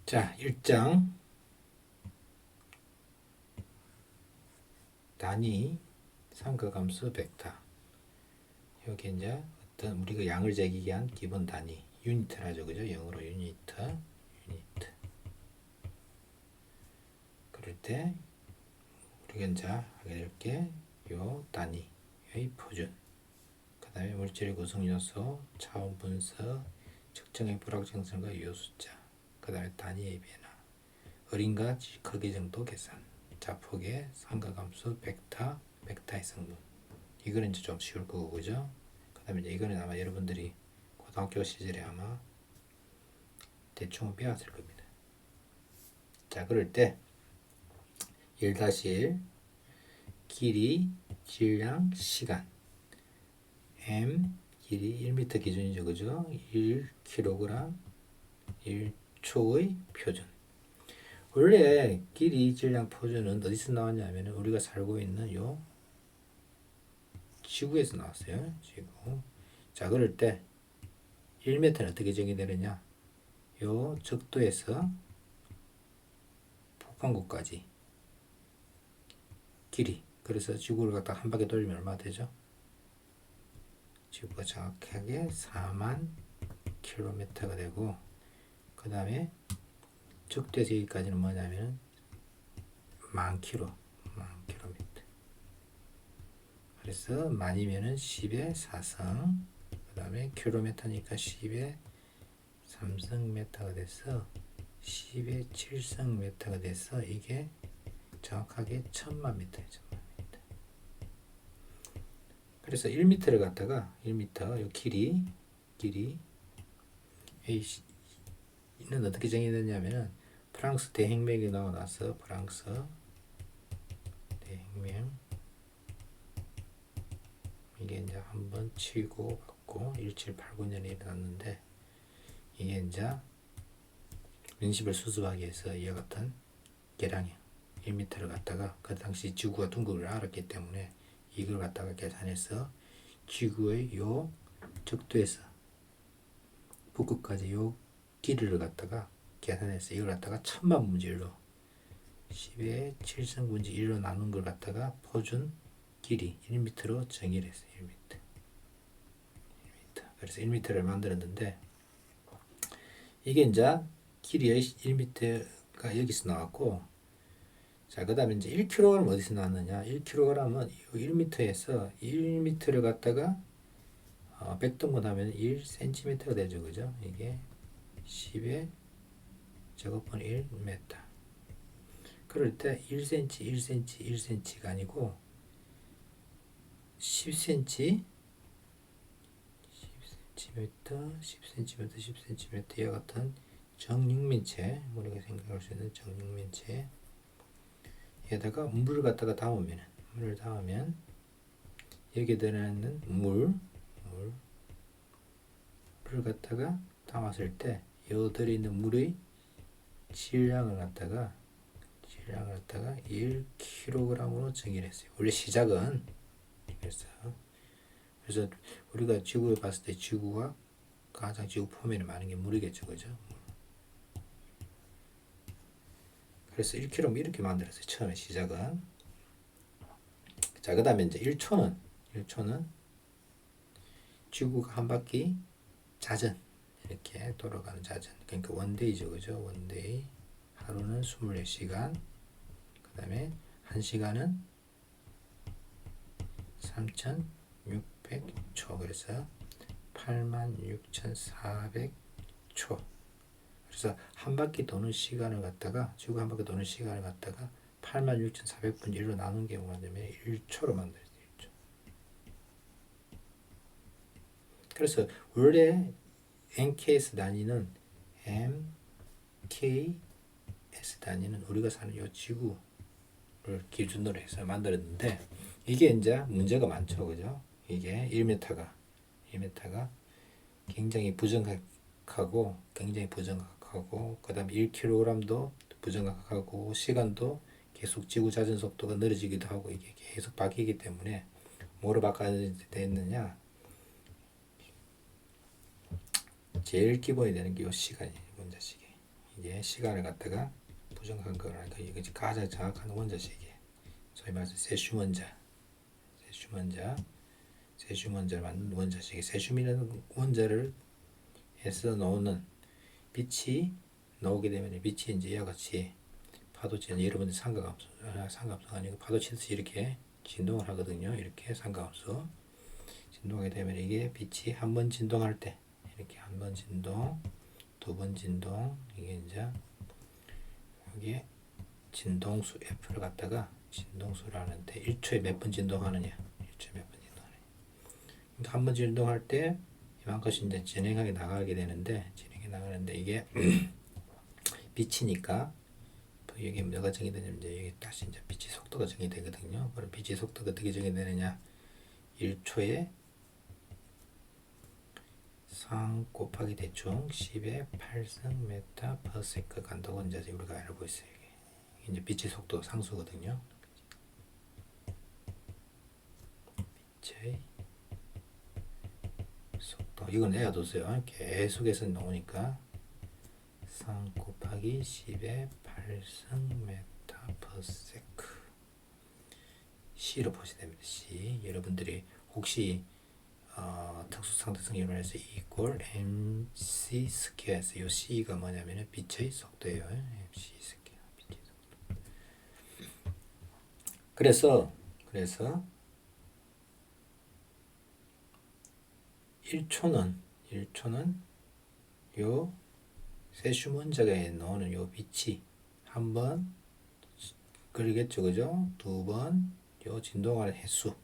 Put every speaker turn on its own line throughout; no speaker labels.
자, 1장 단위 삼각함수 벡터. 여기 이제 어떤 우리가 양을 재기게 한 기본 단위 유니트라죠, 그죠? 영어로 유니트. 그럴 때 우리가 이제 하게 될 게 요 단위의 표준, 그 다음에 물질의 구성 요소, 차원 분석, 측정의 불확정성과 유효 숫자, 그 다음에 단위의 변화, 어린과 크기 정도 계산, 자폭의 삼각함수 벡터의 성분. 이거는 이제 좀 쉬울 거고, 그죠? 그 다음에 이제 이거는 아마 여러분들이 고등학교 시절에 아마 대충 배웠을 겁니다. 자, 그럴 때 1-1 길이, 질량, 시간. m 길이 1m 기준이죠, 그죠? 1kg 1초의 표준. 원래 길이, 질량, 표준은 어디서 나왔냐면 우리가 살고 있는 요 지구에서 나왔어요. 지구. 자, 그럴 때 1m는 어떻게 정의되느냐? 요 적도에서 북한국까지 길이. 그래서 지구를 갖다 한 바퀴 돌리면 얼마 되죠? 지구가 정확하게 4만 킬로미터가 되고, 그 다음에 적도에서 여기까지는 뭐냐면 만 킬로미터. 그래서 만이면은 10의 4성, 그 다음에 킬로미터니까 10의 3성 메타가 돼서 10의 7성 메타가 돼서 이게 정확하게 1000만 미터예요. 1000만 미터. 그래서 1m를 갖다가 1m 요 길이 이는 어떻게 정의됐냐면은 프랑스 대혁명이 나고 나서 프랑스 대혁명 이게 이제 한번 치고 받고 1789년에 일어났는데, 이게 이제 민심을 수습하기 위해서 이와 같은 계량형 1m를 갖다가 그 당시 지구가 둥근 걸 알았기 때문에 이걸 갖다가 계산해서 지구의 요 적도에서 북극까지 요 길이를 갖다가 계산해서 이걸 갖다가 1000만 분질로 10의 7승분지 1로 나눈 걸 갖다가 표준 길이 1m로 정의를 했어요. 1m. 그래서 1m를 만들었는데, 이게 이제 길이의 1m가 여기서 나왔고, 자, 그 다음에 이제 1kg 어디서 나왔느냐? 1kg은 1m에서 1m를 갖다가 100등분 하면 1cm가 되죠, 그죠? 이게 10의 제곱분 1m. 그럴 때 1cm, 1cm, 1cm가 아니고 10cm, 10cm, 10cm, 10cm와 같은 정육면체, 우리가 생각할 수 있는 정육면체 에다가 물을 갖다가 물을 담으면 여기에 들어있는 물을 갖다가 담았을 때 요 들어있는 물의 질량을 갖다가 1kg으로 정의를 했어요. 원래 시작은 그래서 우리가 지구에 봤을 때 지구가 가장 지구 표면에 많은 게 물이겠죠, 그죠? 그래서 1kg 이렇게 만들었어요. 처음에 시작은. 자, 그 다음에 이제 1초는 지구가 한 바퀴 자전 이렇게 돌아가는 자전. 그러니까 원데이죠, 그죠? 원데이. 하루는 24시간. 그 다음에 1시간은 3600초. 그래서 86,400초. 그래서 한 바퀴 도는 시간을 갖다가 지구 한 바퀴 도는 시간을 갖다가 86,400분 1로 나눈 경우가 되면 1초로 만들어요. 1초. 그래서 원래 NKS 단위는 MKS 단위는 우리가 사는 이 지구를 기준으로 해서 만들었는데, 이게 이제 문제가 많죠, 그죠? 이게 1m가 굉장히 부정확하고 그 다음에 1kg도 부정확하고 시간도 계속 지구 자전 속도가 느려지기도 하고 이게 계속 바뀌기 때문에 뭐로 바꿔야 되느냐? 제일 기본이 되는 게 이 시간이에요. 문자식이. 이게 시간을 갖다가 부정한 거라니까 이게 가장 정확한 원자식이에요. 소위 말해서 세슘 원자를 만든 원자식이 세슘이라는 원자를 해서 놓는 빛이 나오게 되면 빛이 이제 이와 같이 파도치 여러분들 삼각함수 아니고 파도치듯이 이렇게 진동을 하거든요. 이렇게 삼각함수 진동하게 되면 이게 빛이 한 번 진동할 때 이렇게 한 번 진동, 두 번 진동 이게 이제 여기에 진동수 F를 갖다가 진동수를 하는데 1초에 몇 번 진동하느냐 1초에 몇 번 진동하느냐 한 번 진동할 때 이만큼씩 이제 진행하게 나가게 되는데 이게 빛이니까 여기 뭐가 정의되냐면 이제 여기 다시 이제 빛의 속도가 정의되거든요. 그럼 빛의 속도가 어떻게 정의되느냐 1초에 3 곱하기 대충 10의 8승 메타 per 세컨 간다고 이제 우리가 알고 있어요. 이게 이제 빛의 속도 상수거든요. 빛의 속도 이건 외워두세요. 계속해서 나오니까 3 곱하기 10의 8승 메타 per 세컨 C로 보시면 됩니다. C 여러분들이 혹시 특수상대성 이론에서 E equal mc 스퀘어에서 이 C가 뭐냐면 빛의 속도예요. mc 스퀘어 빛의 속도. 그래서 1초는 요 세슘 원자에 나오는 요 빛이 한 번 그러겠죠, 그죠? 두 번 요 진동하는 횟수, 요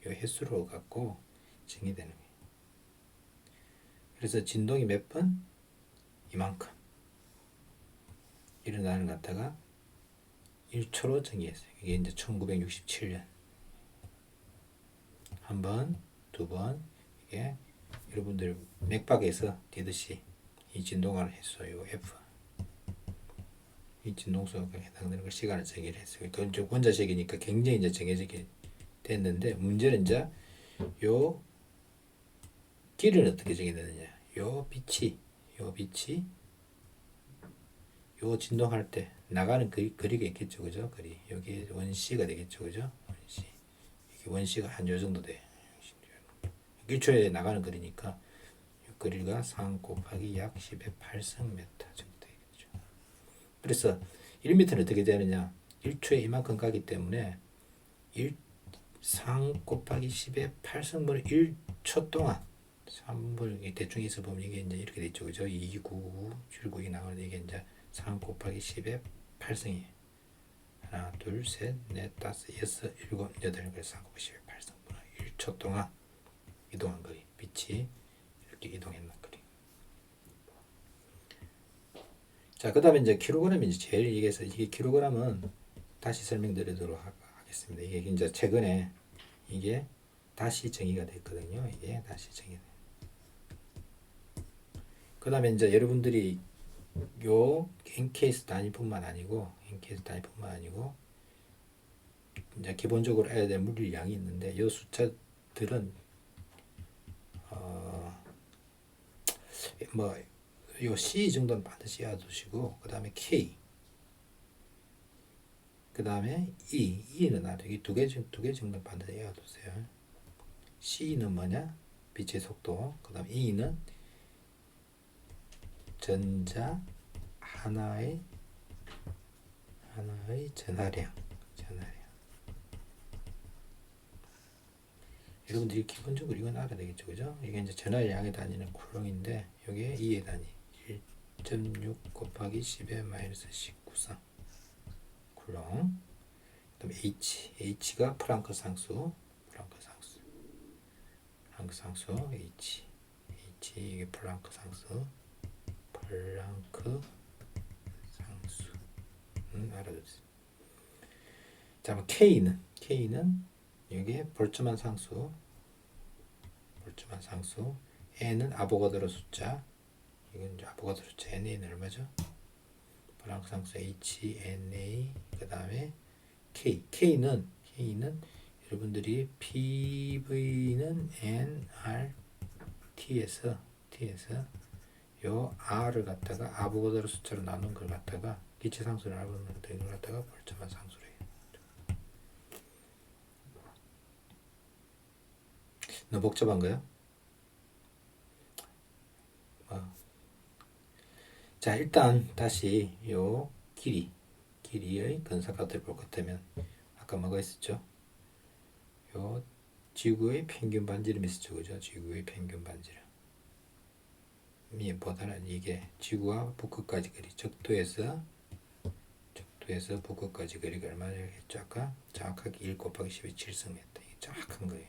횟수로 갖고 정의되는 거예요. 그래서 진동이 몇 번? 이만큼 일어나는 것 같다가 1초로 정의했어요. 이게 이제 1967년 한 번, 두 번 이게 여러분들 맥박에서 뛰듯이 이 진동하는 횟수, 요 F 이 진동수가 해당되는 걸 시간을 정의를 했어요. 그러니까 원자식이니까 굉장히 이제 정해지게 됐는데 문제는 이제 요 길은 어떻게 정의되느냐? 요 빛이 요 진동할 때 나가는 거리가 있겠죠, 그죠? 거리 여기 원C가 되겠죠, 그죠? 원C 이게 원C가 한 요 정도 돼. 1초에 나가는 거리니까 이 거리가 3 곱하기 약 10의 8승 메타 정도 되겠죠. 그래서 1m는 어떻게 되느냐? 1초에 이만큼 가기 때문에 3 곱하기 10의 8승분의 1초 동안 3분 대충 있어 보면 이게 이제 이렇게 되죠, 그죠? 299 79이 나오는데 이게 이제 3 곱하기 10의 8승이에요. 하나, 둘, 셋, 넷, 다섯, 여섯, 일곱, 여덟, 그래서 3 곱하기 10의 8승분의 1초 동안 이동한 거리, 빛이 이렇게 이동했는 거리. 자, 그다음에 이제 킬로그램이 이제 제일 얘기해서 이게 킬로그램은 다시 설명드리도록 하겠습니다. 이게 이제 최근에 이게 다시 정의가 됐거든요. 이게 다시 정의. 그다음에 이제 여러분들이 요 NKS 단위뿐만 아니고 이제 기본적으로 알아야 될 물리량이 있는데 요 숫자들은 요 C 정도는 반드시 알아두시고 그다음에 K 그다음에 E는 알아두기 두 개 정도 반드시 알아두세요. C는 뭐냐? 빛의 속도. 그다음 E는 전자 하나의 전하량. 여러분들이 기본적으로 이건 알아야 되겠죠, 그죠? 이게 이제 전하량의 단위는 쿨롱인데 여기에 E의 단위 1.6 곱하기 10의 마이너스 19상 쿨롱. 그다음에 H가 프랑크 상수 H 이게 플랑크 상수 알아두세요. 자, K는 여기에 볼츠만 상수 N은 아보가드로 숫자 이건 이제 아보가드로 숫자 NA는 얼마죠? 플랑크 상수 HNA 그 다음에 K는 여러분들이 PV는 NRT에서 요 R을 갖다가 아보가드로 숫자로 나눈 걸 갖다가 기체 상수를 알고 이걸 갖다가 볼트만 상수로 해요. 너무 복잡한가요? 자, 일단 다시 요 길이의 근사각을 볼 것 같으면 아까 뭐가 있었죠? 요 지구의 평균 반지름이 있었죠, 그죠? 지구의 평균 반지름. 보다는 이게 지구와 북극까지 거리, 적도에서 북극까지 거리가 얼마나 했죠? 아까 정확하게 1 곱하기 10의 7승 m. 이게 정확한 거예요.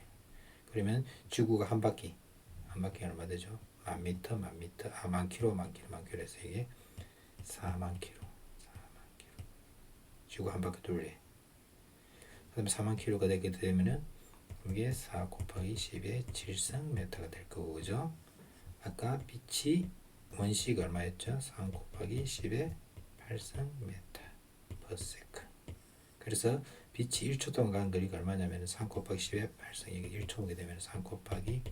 그러면 지구가 한 바퀴 얼마 되죠? 만 킬로 해서 이게 4만 킬로. 지구 한 바퀴 돌래. 그다음에 4만 킬로가 되게 되면은 이게 4 곱하기 10의 7승 m가 될 거고, 그죠? 아까 빛이 원시가 얼마였죠? 3 곱하기 10의 8승 m per second. 그래서 빛이 1초 동안 가는 거리가 얼마냐면 3 곱하기 10의 8승. 이게 1초 오게 되면 3 곱하기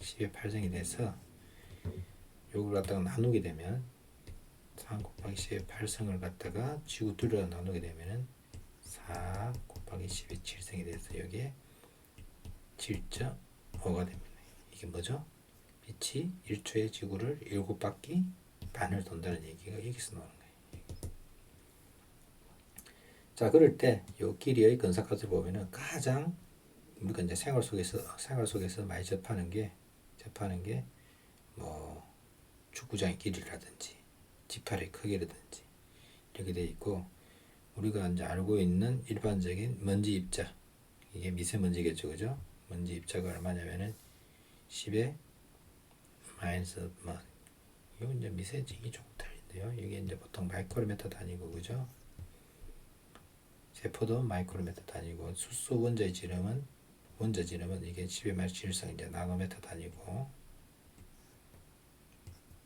10의 8승이 돼서 요걸 갖다가 나누게 되면 3 곱하기 10의 8승을 갖다가 지구 둘러 나누게 되면은 4 곱하기 10의 7승이 돼서 여기에 7.5가 됩니다. 이게 뭐죠? 빛이 1초에 지구를 7바퀴 반을 돈다는 얘기가 여기서 나오는 거예요. 자, 그럴 때 요 길이의 근사값을 보면은 가장 우리가 이제 생활 속에서 많이 접하는 게 뭐 축구장의 길이라든지 지팔의 크기라든지 이렇게 돼 있고, 우리가 이제 알고 있는 일반적인 먼지 입자, 이게 미세먼지겠죠, 그죠? 먼지 입자가 얼마냐면은 10의 마이너스 이거 이제 미세징이 조금 다른데요. 이게 이제 보통 마이크로미터 단위고, 그죠? 세포도 마이크로미터 단위고, 수소 원자 지름은 이게 10의 마이너스 7성 이제 나노미터 단위고,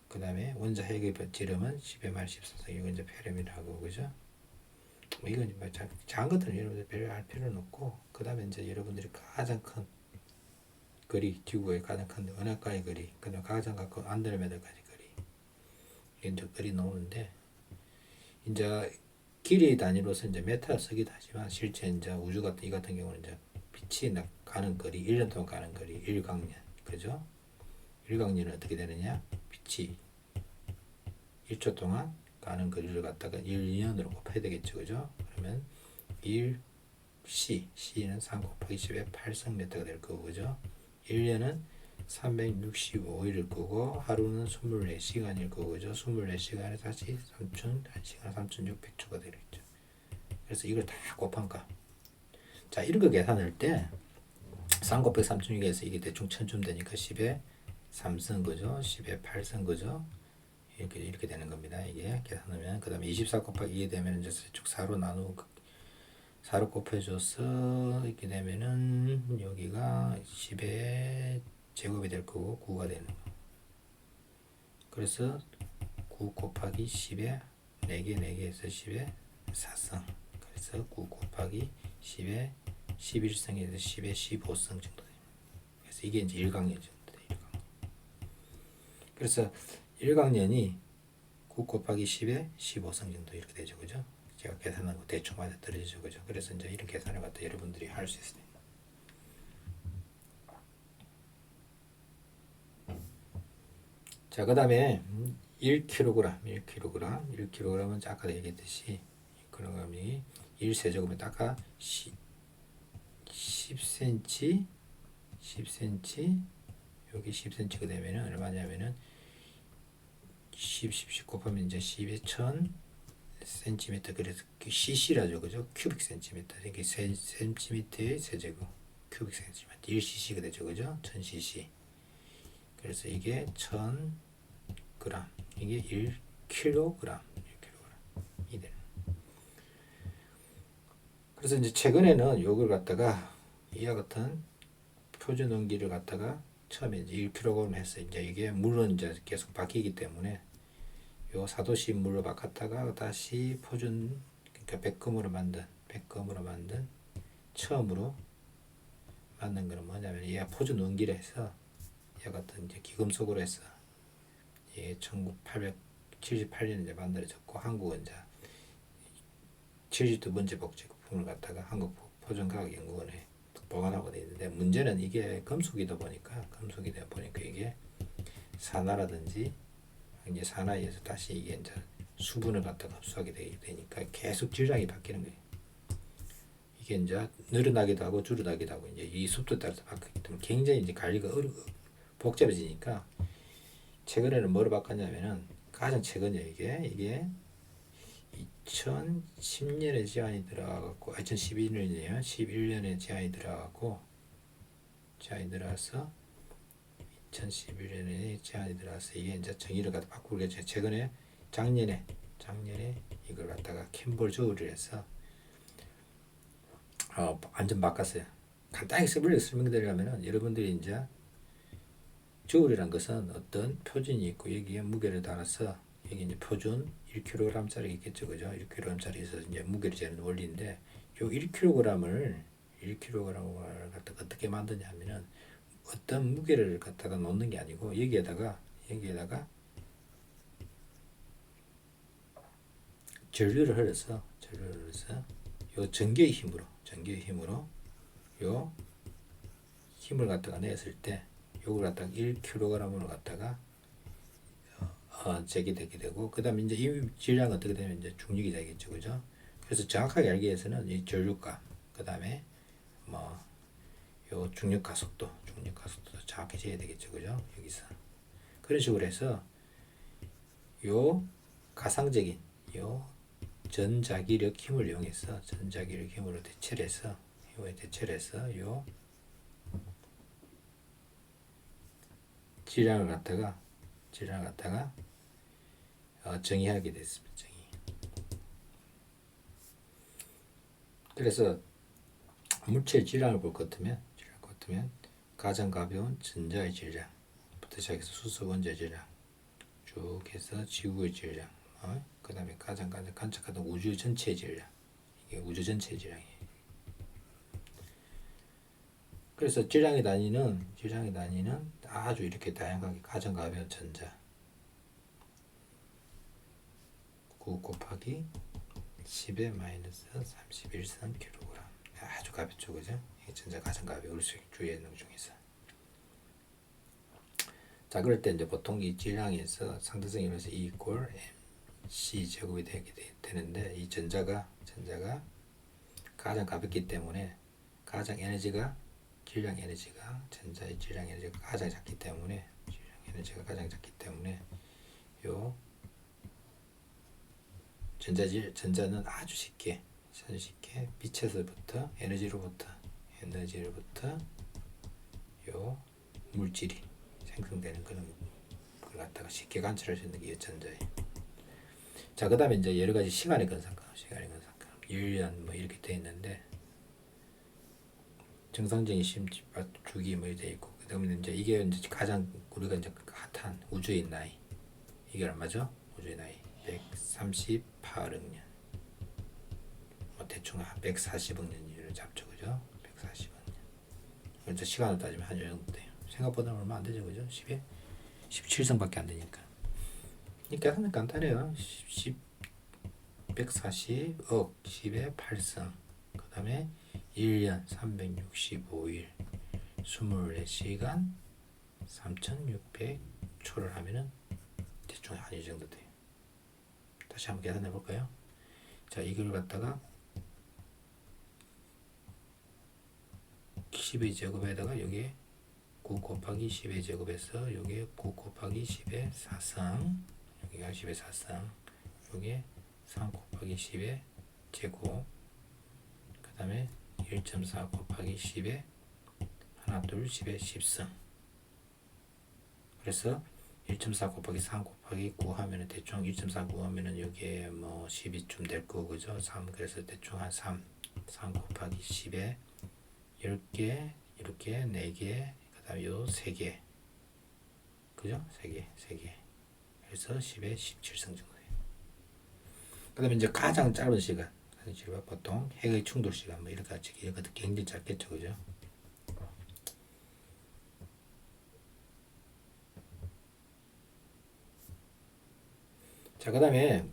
그 다음에 원자 핵의 지름은 10의 마이너스 14성 이거 이제 페르미라고, 그죠? 이건 뭐 작은 것들은 여러분들 별로 알 필요는 없고, 그 다음에 이제 여러분들이 가장 큰 거리, 지구의 가장 큰 은하과의 거리, 그 다음에 가장 가까운 안드로메다까지 거리, 이게 이제 거리 나오는데, 이제 길이 단위로서 이제 메타를 쓰기도 하지만 실제 이제 우주 같은 이 같은 경우는 이제 빛이 가는 거리, 1년 동안 가는 거리, 1광년, 그죠? 1광년은 어떻게 되느냐? 빛이 1초 동안 가는 거리를 갖다가 1년으로 곱해야 되겠죠, 그죠? 그러면 C는 3 곱하기 10의 8성 m가 될 거고, 그죠? 1년은 365일일 거고, 하루는 24시간일 거고, 그죠? 24시간에 다시 1시간 3600초가 되겠죠. 그래서 이걸 다 곱한 값. 자, 이런 거 계산할 때 3 곱하기 36에서 이게 대충 1000쯤 되니까 10의 3승, 그죠? 10의 8승, 그죠? 이렇게 되는 겁니다. 이게 계산하면, 그 다음에 24 곱하기 2 되면 이제 쭉 4로 나누고 4로 곱해줘서 이렇게 되면은 여기가 10의 제곱이 될 거고 9가 되는 거. 그래서 9 곱하기 10의 4개에서 10의 4승. 그래서 9 곱하기 10의 11승에서 10의 15승 정도 됩니다. 그래서 이게 이제 1강년 정도 돼요. 그래서 1강년이 9 곱하기 10의 15승 정도 이렇게 되죠, 그죠? 제가 계산하고 대충 맞아 떨어지죠, 그죠? 그래서 이제 이런 계산을 갖다 여러분들이 할 수 있습니다. 자, 그 다음에 1kg은 아까 얘기했듯이 1kg이 1세제곱에 아까 10cm 여기 10cm가 되면은 얼마냐면은 10 곱하면 이제 10의 1000cm, 그래서 cc라죠, 그죠? 큐빅 센티미터. 이게 센티미터의 세제곱, 큐빅 센티미터 1cc가 되죠, 그죠? 1000cc. 그래서 이게 1000g, 이게 1kg이 되는. 그래서 이제 최근에는 요걸 갖다가 이와 같은 표준 원기를 갖다가 처음에 이제 1kg 해서 이제 이게 물은 이제 계속 바뀌기 때문에 요 사도시 물로 바꿨다가 다시 표준, 그러니까 백금으로 만든 처음으로 만든 거는 뭐냐면 얘가 표준 원기를 해서 얘 같은 이제 기금속으로 해서 이게 1878년에 이제 만들어졌고 한국은 이제 72번째 복제품을 갖다가 한국 포전과학연구원에 보관하고 돼 있는데 문제는 이게 금속이다 보니까 이게 산화라든지 이제 산화에서 다시 이게 이제 수분을 갖다가 흡수하게 되니까 계속 질량이 바뀌는 거예요. 이게 이제 늘어나기도 하고 줄어나기도 하고 이제 이 습도에 따라서 바뀌기 때문에 굉장히 이제 관리가 복잡해지니까 최근에는 뭐로 바꿨냐면은 가장 최근에 이게 2010년에 제안이 들어가고 2011년이에요. 11년에 제안이 들어가고 들어와서 2011년에 제안이 들어와서 이게 이제 정의를 갖다 바꾸게 최근에 작년에 이걸 갖다가 캠볼 조율을 해서 완전 바꿨어요. 간단히 설명드리려면은 여러분들이 이제 조율이란 것은 어떤 표준이 있고 여기에 무게를 달아서 여기 이제 표준 1kg짜리 있겠죠, 그죠? 1kg짜리에서 이제 무게를 재는 원리인데 요 1kg을 갖다가 어떻게 만드냐면은 어떤 무게를 갖다가 놓는 게 아니고 여기에다가 전류를 흘려서 요 전기의 힘으로 요 힘을 갖다가 냈을 때 요걸 갖다가 1kg으로 갖다가 제기되게 되고 그 다음에 이제 이 질량은 어떻게 되면 이제 중력이 되겠죠, 그죠? 그래서 정확하게 알기 위해서는 이 전류값 그 다음에 뭐 요 중력 가속도도 정확히 재야 되겠죠, 그죠? 여기서 그런 식으로 해서 요 가상적인 요 전자기력 힘을 이용해서 전자기력 힘으로 대체를 해서 요 질량을 갖다가 정의하게 됐습니다. 그래서 물체의 질량을 볼 것 같으면 가장 가벼운 전자의 질량부터 시작해서 수소 원자의 질량 쭉 해서 지구의 질량, 그 다음에 가장 간척하던 우주 전체의 질량, 이게 우주 전체의 질량이에요. 그래서 질량의 단위는 아주 이렇게 다양하게 가장 가벼운 전자 9 곱하기 10의 마이너스 31kg 아주 가볍죠, 그죠? 이게 전자 가장 가벼울 수 주위에 있는 것 중에서. 자, 그럴 때 이제 보통 이 질량에서 상대성 이면서 E equal mc 제곱이 되는데 이 전자가 가장 가볍기 때문에 가장 질량 에너지가 전자의 질량 에너지가 가장 작기 때문에 요 전자는 아주 쉽게 빛에서부터 에너지로부터 요 물질이 생성되는 그런 걸 갖다가 쉽게 관찰할 수 있는 게 전자예요. 자, 그 다음에 이제 여러 가지 시간의 건상값 1년 뭐 이렇게 돼 있는데 정상적인 주기 뭐 이렇게 돼 있고 그 다음에 이제 이게 이제 가장 우리가 이제 핫한 우주의 나이 이게 얼마죠? 우주의 나이 138억 년 뭐 대충 140억 년을 잡죠, 그죠? 140억 년. 그래서 시간을 따지면 한 요 정도 돼요. 생각보다 얼마 안 되죠, 그죠? 10에 17성밖에 안 되니까. 이 계산은 간단해요. 140억 10의 8성 그 다음에 1년 365일 24시간 3600초를 하면은 대충 한 이 정도 돼요. 다시 한번 계산해 볼까요? 자, 이걸 갖다가 10의 제곱에다가 여기에 9 곱하기 10의 제곱에서 여기에 9 곱하기 10의 4성 여기가 10의 4성 여기에 3 곱하기 10의 제곱 그 다음에 1.4 곱하기 10의 하나 둘 10의 10성 그래서 1.4 곱하기 3 곱하기 9 하면은 대충 1.49 하면은 여기에 뭐 12쯤 될 거고 그죠? 3 그래서 대충 한 3 곱하기 10에 10개 이렇게 4개 그 다음에 요 3개 그죠? 3개 그래서 10에 17성 정도 돼요. 그 다음에 이제 가장 짧은 시간 보통 핵의 충돌 시간 뭐 이렇게 이것도 굉장히 짧겠죠, 그죠? 자, 그다음에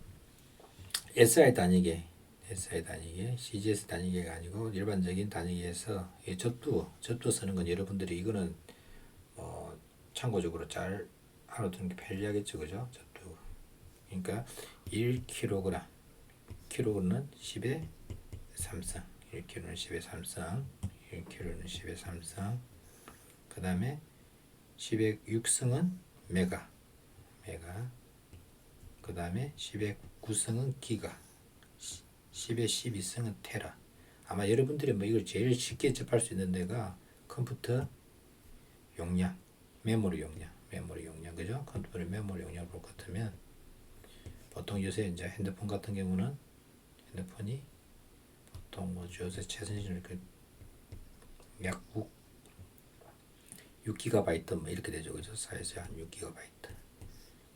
SI 단위계, CGS 단위계가 아니고 일반적인 단위계에서 이 접두 쓰는 건 여러분들이 이거는 참고적으로 잘 알아두는 게 편리하겠죠, 그죠? 접두. 그러니까 1kg, 킬로는 10의 3승, 1kg는 10의 3승, 1kg는 10의 3승. 그 다음에 10의 6승은 메가. 그 다음에 10의 9승은 기가. 10의 12승은 테라. 아마 여러분들이 뭐 이걸 제일 쉽게 접할 수 있는 데가 컴퓨터 용량, 메모리 용량, 그죠? 컴퓨터의 메모리 용량을 볼 것 같으면 보통 요새 이제 핸드폰 같은 경우는 핸드폰이 보통 뭐 요새 최신식 약 6GB 뭐 이렇게 되죠, 그죠? 사이즈 한 6GB.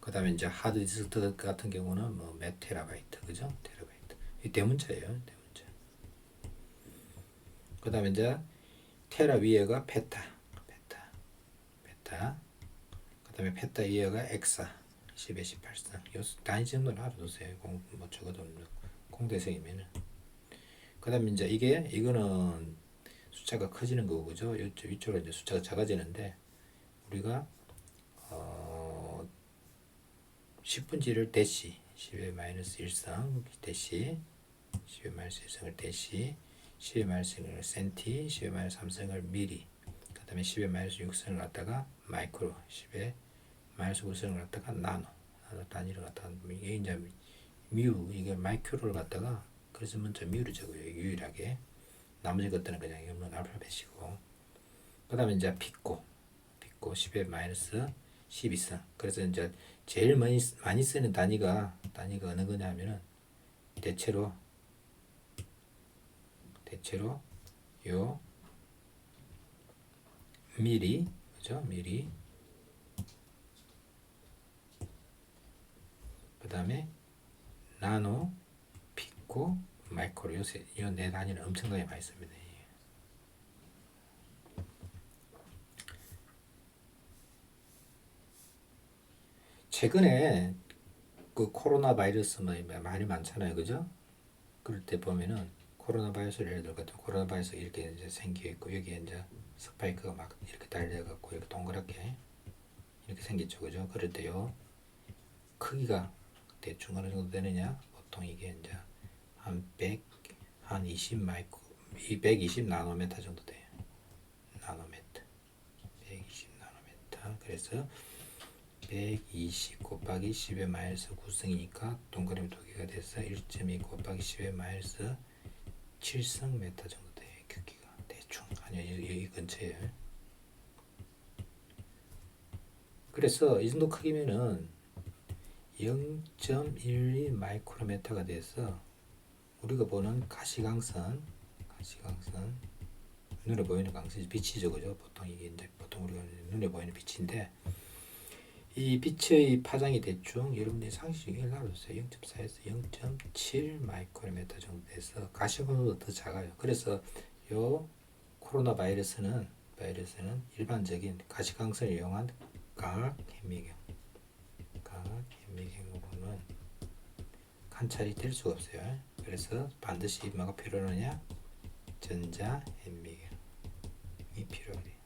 그 다음에 이제 하드디스크 같은 경우는 뭐 몇 테라바이트, 그죠? 테라바이트. 이 대문자예요, 대문자. 그 다음에 이제 테라 위에가 페타. 그 다음에 페타 위에가 엑사. 10의 18상. 요 단위 정도는 알아두세요. 뭐 적어도 공대생이면은. 그 다음에 이제 이거는 숫자가 커지는 거고, 그죠? 이쪽으로 이제 숫자가 작아지는데, 우리가 10분지를 대시, 10의 마이너스 1성 대시, 10의 마이너스 1성을 대시, 10의 마이너스 1성을 센티, 10의 마이너스 3성을 미리, 그 다음에 10의 마이너스 6성을 갖다가 마이크로, 10의 마이너스 9성을 갖다가 나노 단위를 갖다가, 이게 이제 이게 마이크로를 갖다가 그래서 먼저 뮤를 적어요, 유일하게. 나머지 것들은 그냥 영문 알파벳이고. 그 다음에 이제 피코 10의 마이너스 12성. 그래서 이제 제일 많이 쓰는 단위가 어느 거냐면은 대체로 요 미리, 그죠? 미리. 그 다음에 나노, 피코, 마이크로, 요 네 단위는 엄청나게 많이 씁니다. 최근에 그 코로나 바이러스 말이 많잖아요, 그죠? 그럴 때 보면은 코로나 바이러스를 예를 들어 코로나 바이러스 이렇게 이제 생겨 있고 여기에 이제 스파이크가 막 이렇게 달려 갖고 이렇게 동그랗게 이렇게 생겼죠, 그죠? 그럴 때요 크기가 대충 어느 정도 되느냐? 보통 이게 이제 한 100, 한 20 마이크, 120 나노메타 정도 돼요. 나노메타, 120 나노메타. 그래서 120 곱하기 10의 마이너스 9승이니까 동그라미 두 개가 돼서 1.2 곱하기 10의 마이너스 7승 메타 정도 돼요. 크기가 대충 아니요 이 근처에. 그래서 이 정도 크기면은 0.12 마이크로메타가 돼서 우리가 보는 가시광선 눈에 보이는 광선이 빛이죠, 그죠? 보통 이게 이제 보통 우리가 눈에 보이는 빛인데 이 빛의 파장이 대충 여러분들이 상식적인 나눠주세요. 0.4에서 0.7 마이크로메타 정도 돼서 가시광선보다 더 작아요. 그래서 요 코로나 바이러스는 일반적인 가시광선을 이용한 광학 현미경으로는 관찰이 될 수가 없어요. 그래서 반드시 뭐가 필요하느냐? 전자 현미경이 필요해요.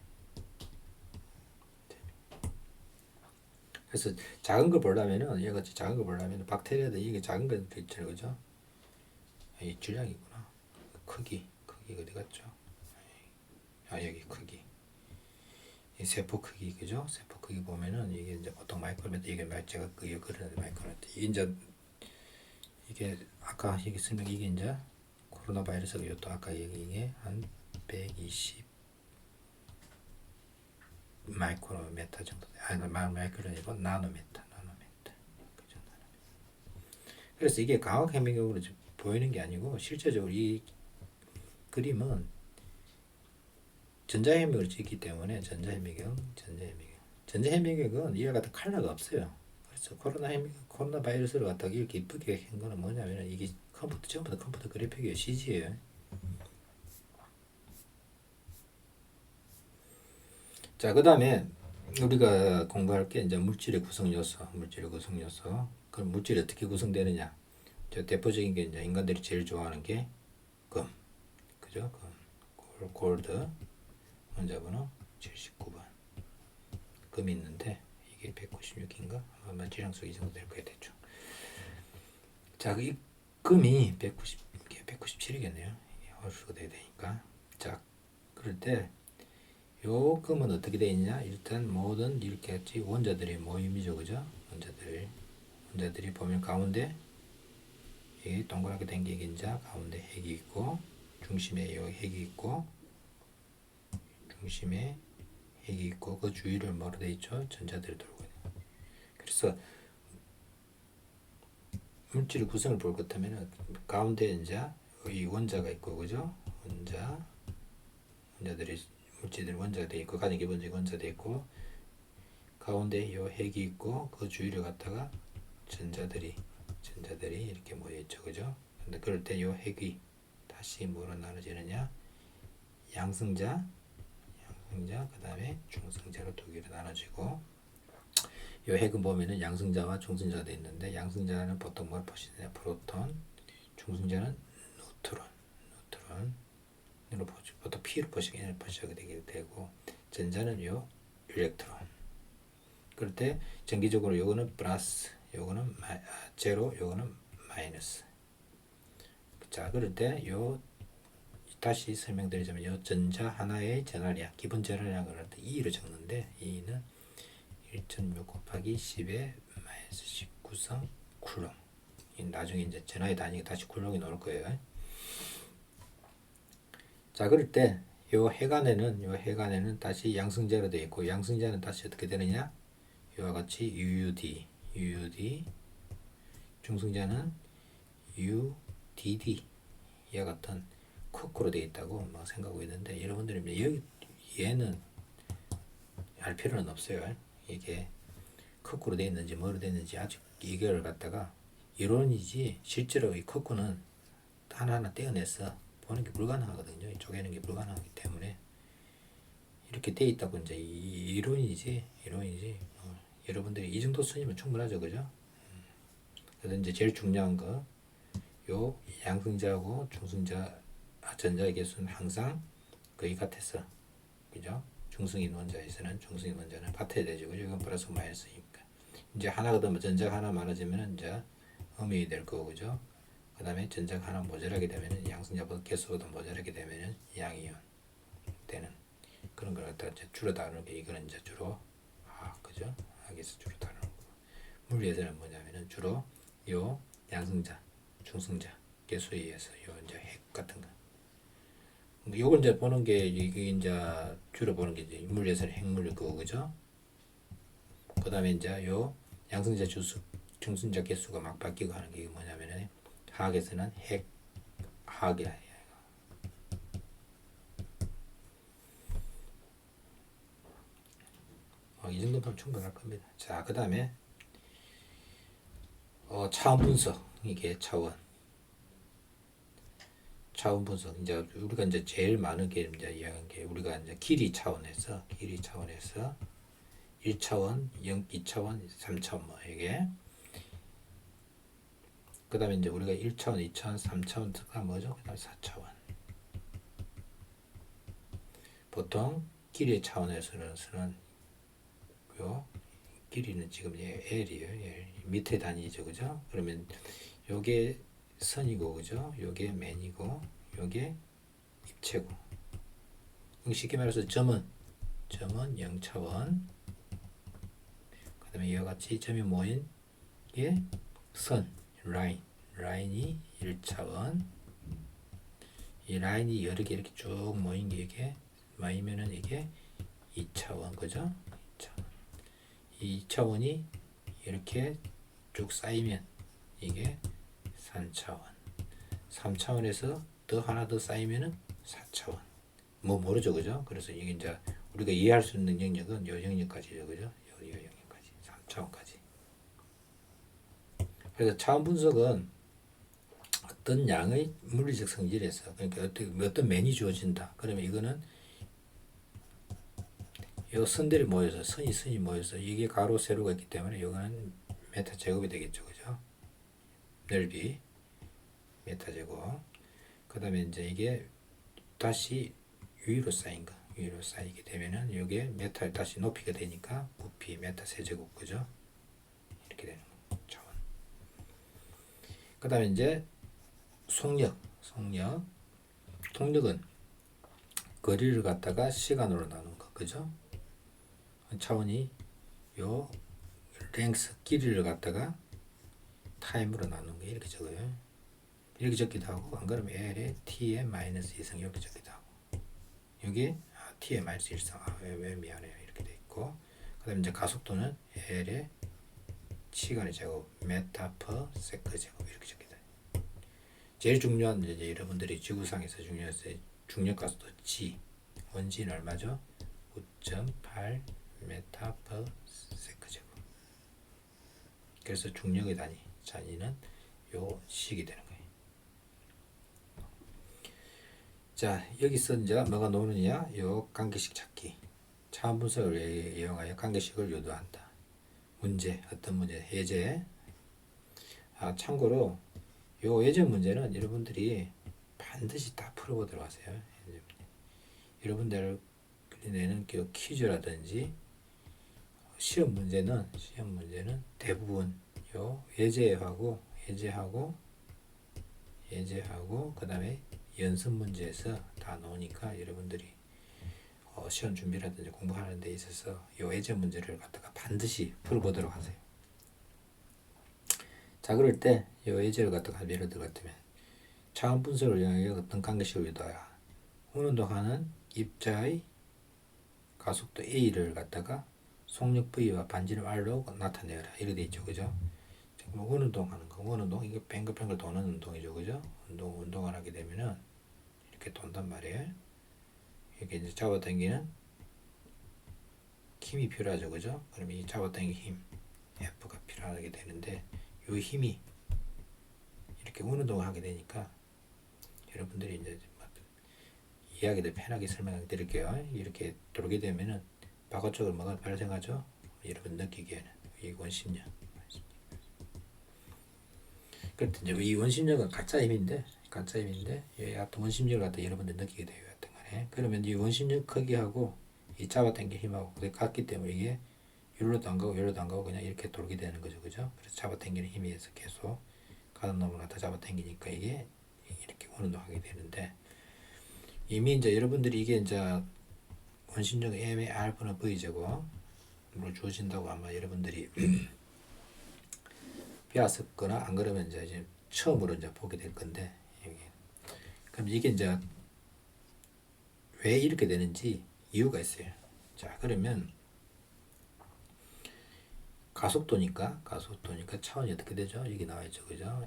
그래서 작은 걸 보려면은 이거같이 작은 걸 보려면 박테리아도 이게 작은 거 있잖아요, 그죠? 이 질량이구나. 크기 어디 갔죠? 여기 크기. 이 세포 크기, 그죠? 세포 크기 보면은 이게 이제 보통 마이크로메터, 이게 제가 그리는 마이크로메터. 이게 아까 여기 쓰는 이게 이제 코로나 바이러스가 또 아까 이게 한 120 마이크로메타 정도 돼. 아니 마이크로 아니고 나노메타. 그죠? 그래서 이게 광학 현미경으로 보이는 게 아니고 실제적으로 이 그림은 전자현미경을 찍기 때문에 전자현미경은 이와 같은 컬러가 없어요. 그래서 코로나 바이러스를 갖다가 이렇게 이쁘게 한 거는 뭐냐면 이게 전부 다 컴퓨터 그래픽이에요. CG예요. 자, 그 다음에 우리가 공부할 게 이제 물질의 구성 요소. 그럼 물질이 어떻게 구성되느냐? 저 대표적인 게 이제 인간들이 제일 좋아하는 게 금, 그죠? 금, 골드, 원자번호 79번. 금이 있는데 이게 196인가? 아마 지량수 이 정도 될 거야 대충. 자, 이 금이 197이겠네요. 홀수가 돼야 되니까. 자, 그럴 때 요 금은 어떻게 되어 있냐? 일단 모든 이렇게 했지 원자들의 모임이죠, 그죠? 원자들이 보면 가운데 이 동그랗게 된 게 이제 가운데 핵이 있고 중심에 요 핵이 있고 중심에 핵이 있고 그 주위를 뭐로 돼 있죠? 전자들이 돌고 있는. 그래서 물질의 구성을 볼 것 같으면 가운데 이제 이 원자가 있고 그죠? 원자들이 물질들 원자가 돼 있고 가장 기본적인 원자 돼 있고 가운데 요 핵이 있고 그 주위를 갖다가 전자들이 이렇게 모여 있죠, 그죠? 근데 그럴 때 요 핵이 다시 뭐로 나눠지느냐? 양성자, 그다음에 중성자로 두 개로 나눠지고 요 핵은 보면은 양성자와 중성자가 돼 있는데 양성자는 보통 뭘 표시되냐? 프로톤, 중성자는 뉴트론으로 보통 P로 표시가 되게 되고 전자는 요 일렉트론. 그럴 때 정기적으로 요거는 플러스, 요거는 제로, 요거는 마이너스. 자, 그럴 때 요 다시 설명드리자면 요 전자 하나의 전하량, 기본 전하량을 할 때 2로 적는데 2는 1.6 곱하기 10의 마이너스 19성 쿨롱. 나중에 이제 전하의 단위가 다시 쿨롱이 나올 거예요. 자, 그럴 때 요 핵안에는 다시 양성자로 되어 있고 양성자는 다시 어떻게 되느냐? 이와 같이 UUD, 중성자는 UDD 이와 같은 코크로 되어 있다고 막 생각하고 있는데 여러분들이 얘는 알 필요는 없어요. 이게 코크로 되어 있는지 뭐로 되어 있는지 아직 이걸 갖다가 이론이지 실제로 이 코크는 하나하나 떼어내서 보는 게 불가능하거든요. 쪼개는 게 불가능하기 때문에 이렇게 되어 있다고 이제 이론이지. 여러분들이 이 정도 쓰면 충분하죠, 그죠? 그래서 이제 제일 중요한 거, 요 양성자하고 중성자, 전자의 개수는 항상 거의 같아서, 그죠? 중성인 원자에서는 중성인 원자는 같아야 되죠, 그죠? 이건 플러스 마이너스니까. 이제 하나가 더 전자가 하나 많아지면 이제 음이 될 거고, 그죠? 그 다음에 전자가 하나 모자라게 되면은 양성자보다 개수보다 모자라게 되면은 양이온 되는 그런 걸 갖다가 이제 주로 다루는 게 이거는 이제 주로 그죠? 학에서 주로 다루는 거. 물리에서는 뭐냐면은 주로 요 양성자, 중성자 개수에 의해서 요 이제 핵 같은 거. 요걸 이제 보는 게 이게 이제 주로 보는 게 이제 물리에서는 핵물일 거고 그죠? 그다음에 이제 요 양성자 주수, 중성자 개수가 막 바뀌고 하는 게 뭐냐면은 화학에서는 화학이야. 이 정도면 충분할 겁니다. 자, 그 다음에 차원 분석. 이게 차원 분석. 이제 우리가 이제 제일 많은 게 이제 이야기한 게 우리가 이제 길이 차원에서 1차원, 2차원, 3차원 뭐 이게 그 다음에 이제 우리가 1차원, 2차원, 3차원가 뭐죠? 그 다음에 4차원. 보통 길이의 차원에서는 요 길이는 지금 L이에요. L. 밑에 단위죠, 그죠? 그러면 요게 선이고, 그죠? 요게 맨이고, 요게 입체고. 쉽게 말해서 점은 0차원. 그다음에 이와 같이 점이 모인 게 선, 라인이 1차원. 이 라인이 여러 개 이렇게 쭉 모인 게 이게 모이면은 이게 2차원, 그죠? 2차원이 이렇게 쭉 쌓이면 이게 3차원. 3차원에서 하나 더 쌓이면은 4차원. 뭐 모르죠, 그죠? 그래서 이게 이제 우리가 이해할 수 있는 영역은 요 영역까지죠, 그죠? 요 영역까지, 3차원까지. 그래서 차원 분석은 어떤 양의 물리적 성질에서 그러니까 어떤 면이 주어진다. 그러면 이거는 요 선들이 모여서 선이 모여서 이게 가로 세로가 있기 때문에 이거는 메타 제곱이 되겠죠, 그죠? 넓이 메타 제곱. 그 다음에 이제 이게 다시 위로 쌓인 거, 위로 쌓이게 되면은 이게 메타를 다시 높이가 되니까 부피 메타 세제곱, 그죠? 이렇게 되는 거, 차원. 그 다음에 이제 속력, 통력은 거리를 갖다가 시간으로 나눈 거, 그죠? 차원이 요 랭스 길이를 갖다가 타임으로 나눈 거 이렇게 적어요. 이렇게 적기도 하고, 안 그러면 L에 T에 마이너스 2승 이렇게 적기도 하고, 여기 T에 마이너스 1승, 왜 미안해요, 이렇게 돼 있고, 그 다음에 이제 가속도는 L에 시간의 제곱 메타 퍼 세컨드 제곱 이렇게 적기도 해요. 제일 중요한 이제 여러분들이 지구상에서 중요했어요. 중력 가속도 G, 원지는 얼마죠? 9.8 메타 퍼 세컨드 제곱. 그래서 중력의 단위는 요 식이 되는 거예요. 자, 여기서 이제 뭐가 나오느냐? 요 관계식 찾기. 차원 분석을 이용하여 관계식을 유도한다. 문제, 어떤 문제? 예제. 참고로 요 예제 문제는 여러분들이 반드시 다 풀어보도록 하세요. 여러분들 내는 그 퀴즈라든지 시험 문제는 대부분 요 예제하고 그 다음에 연습 문제에서 다 나오니까 여러분들이 시험 준비라든지 공부하는 데 있어서 요 예제 문제를 갖다가 반드시 풀어보도록 하세요. 자, 그럴 때 요 예제를 갖다가 예를 들어 같으면 차원 분석을 이용하여 어떤 관계식을 유도하여 운동하는 입자의 가속도 A를 갖다가 속력 V와 반지름 R로 나타내라 이렇게 돼 있죠, 그죠? 원운동 하는 거, 원운동 이거 뱅글뱅글 도는 운동이죠, 그죠? 운동을 하게 되면은 이렇게 돈단 말이에요. 이렇게 이제 잡아당기는 힘이 필요하죠, 그죠? 그러면 이 잡아당기는 힘 F가 필요하게 되는데 이 힘이 이렇게 운동을 하게 되니까 여러분들이 이제 이야기를 편하게 설명해 드릴게요. 이렇게 돌게 되면은 바깥쪽으로 뭐가 발생하죠? 여러분 느끼기에는 이 원심력. 그런데 이제 이 원심력은 가짜 힘인데 이 어떤 원심력을 갖다 여러분들 느끼게 돼요. 어떤 간에 그러면 이 원심력 크기하고 이 잡아당긴 힘하고 같기 때문에 이게 여기로도 안 가고 그냥 이렇게 돌게 되는 거죠, 그죠? 그래서 잡아당기는 힘에 의해서 계속 가는 놈을 갖다 잡아당기니까 이게 이렇게 운동하게 되는데 이미 이제 여러분들이 이게 이제 원심력 M의 R분의 V 제곱으로 주어진다고 아마 여러분들이 배웠었거나 안 그러면 이제 처음으로 이제 보게 될 건데 여기. 그럼 이게 이제 왜 이렇게 되는지 이유가 있어요. 자, 그러면 가속도니까 차원이 어떻게 되죠? 여기 나와 있죠, 그죠?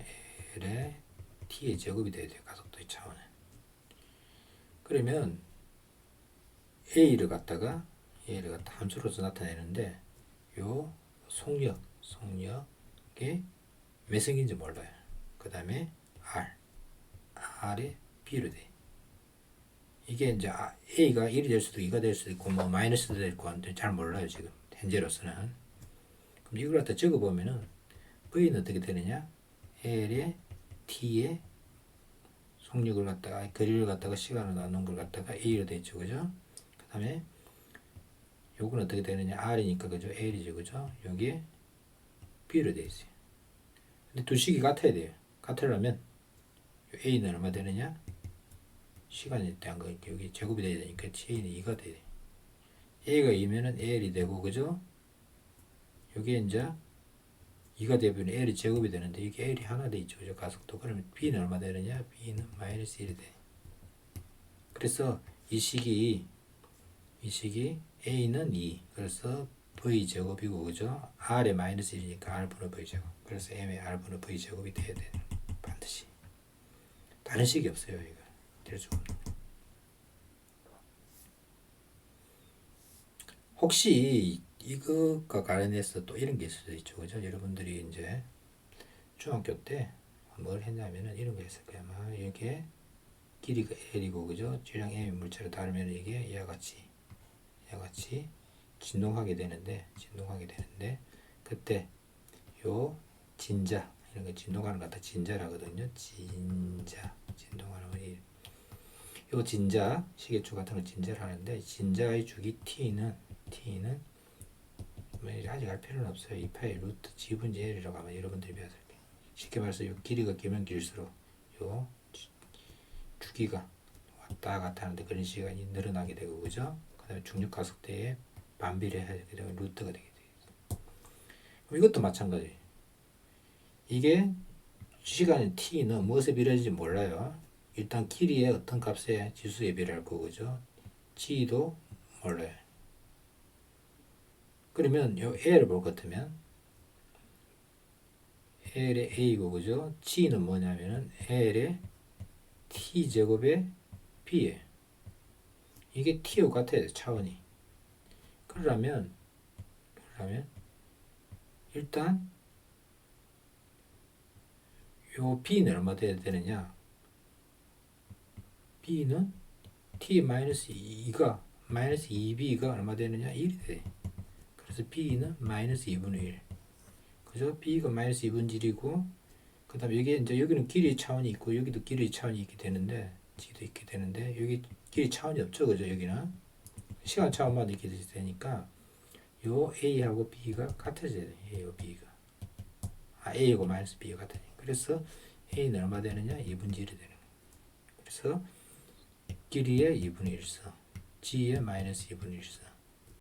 L에 T의 제곱이 돼야 돼요, 가속도의 차원은. 그러면 A를 갖다가 함수로서 나타내는데 요 속력의 몇 승인지 몰라요. 그 다음에 R에 B로 돼. 이게 이제 A가 1이 될 수도 2가 될 수도 있고 뭐 마이너스도 될 거 같은데 잘 몰라요 지금 현재로서는. 그럼 이걸 갖다 적어보면은 V는 어떻게 되느냐? L에 T에 속력을 갖다가 거리를 갖다가 시간을 나눈 걸 갖다가 A로 돼 있죠, 그죠? 그 다음에 요건 어떻게 되느냐? R이니까 그죠? L이죠, 그죠? 여기에 B로 돼 있어요. 근데 두 식이 같아야 돼요. 같으려면 A는 얼마 되느냐? 시간이 대한 거 여기 제곱이 돼야 되니까 A는 2가 돼야 돼. A가 2면은 L이 되고, 그죠? 여기에 이제 2가 되면 L이 제곱이 되는데 이게 L이 하나 돼 있죠, 그죠? 가속도. 그러면 B는 얼마 되느냐? B는 마이너스 1이 돼. 그래서 이 식이 A는 2. 그래서 V 제곱이고, 그죠? R에 마이너스 1이니까 R분의 V 제곱. 그래서 M의 R분의 V 제곱이 돼야 돼. 반드시. 다른 식이 없어요, 이거. 될 수가 없는. 혹시 이것과 관련해서 또 이런 게 있을 수도 있죠, 그죠? 여러분들이 이제 중학교 때 뭘 했냐면은 이런 거 했을 거야. 아마 이게 길이가 L이고, 그죠? 질량 M이 물체로 다르면 이게 이와 같이 진동하게 되는데 그때 요 진자 이런 거 진동하는 거 갖다 진자라거든요. 진동하는 거 요 진자 시계축 같은 거 진자를 하는데 진자의 주기 t는 뭐 아직 할 필요는 없어요. 2파이 루트 G분지 L이라고 하면 여러분들이 배웠을 때 쉽게 말해서 요 길이가 길면 길수록 요 주기가 왔다 갔다 하는데 그런 시간이 늘어나게 되고 그죠? 그 다음에 중력 가속도에 반비례하게 되면 루트가 되게 돼요. 이것도 마찬가지. 이게 시간의 t는 무엇에 비례하는지 몰라요. 일단 길이의 어떤 값에 지수에 비례할 거죠. g도 몰라요. 그러면 요 L을 볼 것 같으면 L의 A고 그죠? g는 뭐냐면은 L의 t제곱의 b에 이게 t와 같아요. 차원이. 그러려면 일단 요 b는 얼마 돼야 되느냐? b는 t-2가 마이너스 2b가 얼마 되느냐? 1이 돼. 그래서 b는 마이너스 2분의 1. 그죠? b가 마이너스 2분의 1이고 그 다음에 여기 이제 여기는 길이 차원이 있고 여기도 길이 차원이 있게 되는데 g도 있게 되는데 여기 길이 차원이 없죠. 그죠? 여기는 시간 차원만 있게 되니까 요 a하고 b가 같아져야 돼요. a하고 b가 a하고 마이너스 b가 같아요. 그래서 a는 얼마 되느냐? 2분의 1이 되는 거예요. 그래서 길이의 2분의 1서 g의 마이너스 2분의 1서